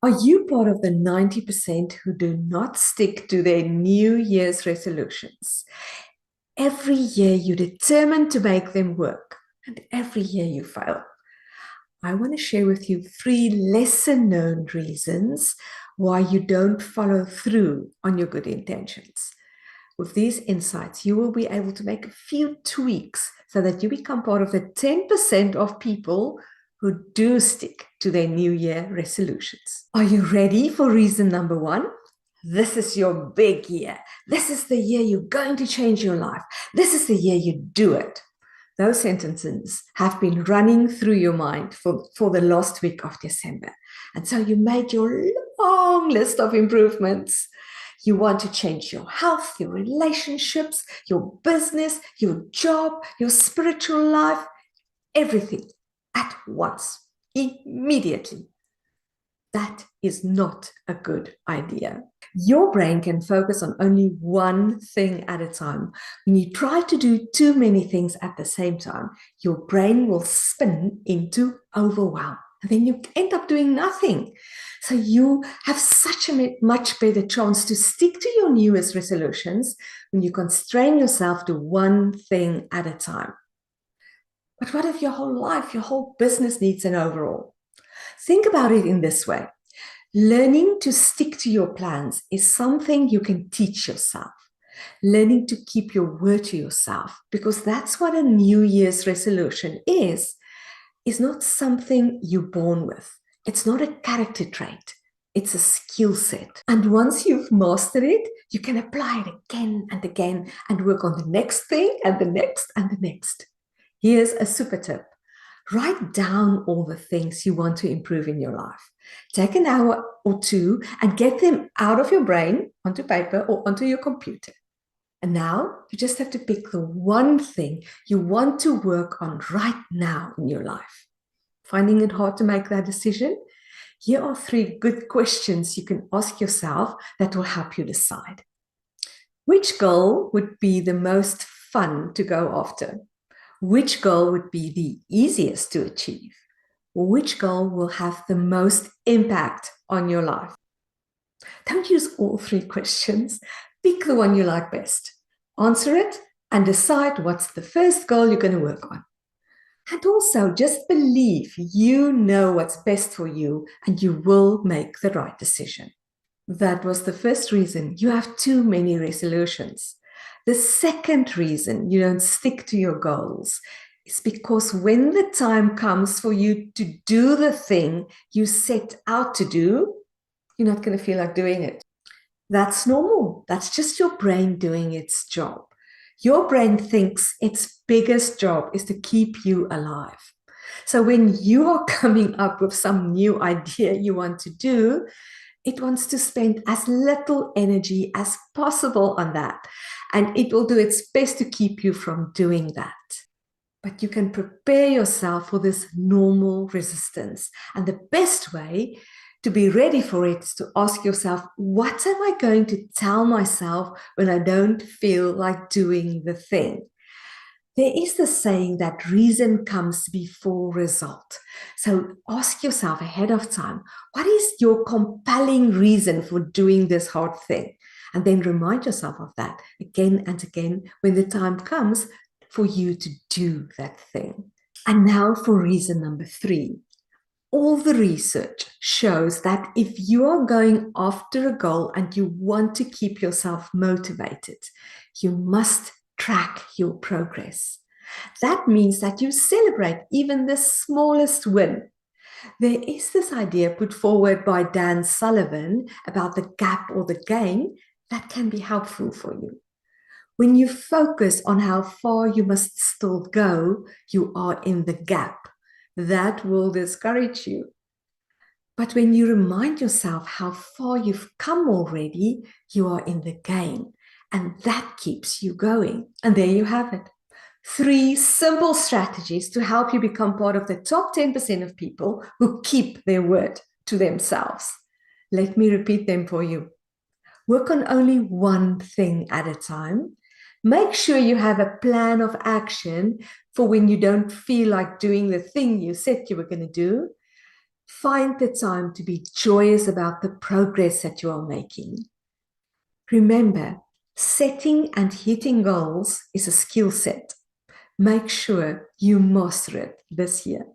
Are you part of the 90% who do not stick to their New Year's resolutions? Every year you determine to make them work, and every year you fail. I want to share with you 3 lesser known reasons why you don't follow through on your good intentions. With these insights, you will be able to make a few tweaks so that you become part of the 10% of people who do stick to their New Year resolutions. Are you ready for reason number 1? This is your big year. This is the year you're going to change your life. This is the year you do it. Those sentences have been running through your mind for the last week of December. And so you made your long list of improvements. You want to change your health, your relationships, your business, your job, your spiritual life, everything at once, immediately. That is not a good idea. Your brain can focus on only one thing at a time. When you try to do too many things at the same time, your brain will spin into overwhelm. And then you end up doing nothing. So you have such a much better chance to stick to your New Year's resolutions when you constrain yourself to one thing at a time. But what if your whole life, your whole business needs an overhaul? Think about it in this way. Learning to stick to your plans is something you can teach yourself. Learning to keep your word to yourself, because that's what a New Year's resolution is not something you're born with. It's not a character trait. It's a skill set. And once you've mastered it, you can apply it again and again and work on the next thing and the next and the next. Here's a super tip. Write down all the things you want to improve in your life. Take an hour or two and get them out of your brain onto paper or onto your computer. And now you just have to pick the one thing you want to work on right now in your life. Finding it hard to make that decision? Here are 3 good questions you can ask yourself that will help you decide. Which goal would be the most fun to go after? Which goal would be the easiest to achieve? Which goal will have the most impact on your life? Don't use all 3 questions. Pick the one you like best. Answer it and decide what's the first goal you're going to work on. And also just believe you know what's best for you and you will make the right decision. That was the first reason you have too many resolutions. The second reason you don't stick to your goals is because when the time comes for you to do the thing you set out to do, you're not going to feel like doing it. That's normal. That's just your brain doing its job. Your brain thinks its biggest job is to keep you alive. So when you are coming up with some new idea you want to do, it wants to spend as little energy as possible on that. And it will do its best to keep you from doing that. But you can prepare yourself for this normal resistance. And the best way to be ready for it is to ask yourself, what am I going to tell myself when I don't feel like doing the thing? There is the saying that reason comes before result. So ask yourself ahead of time, what is your compelling reason for doing this hard thing? And then remind yourself of that again and again when the time comes for you to do that thing. And now for reason number 3. All the research shows that if you are going after a goal and you want to keep yourself motivated, you must track your progress. That means that you celebrate even the smallest win. There is this idea put forward by Dan Sullivan about the gap or the gain that can be helpful for you. When you focus on how far you must still go, you are in the gap. That will discourage you. But when you remind yourself how far you've come already, you are in the gain. And that keeps you going. And there you have it. 3 simple strategies to help you become part of the top 10% of people who keep their word to themselves. Let me repeat them for you. Work on only one thing at a time. Make sure you have a plan of action for when you don't feel like doing the thing you said you were going to do. Find the time to be joyous about the progress that you are making. Remember, setting and hitting goals is a skill set. Make sure you master it this year.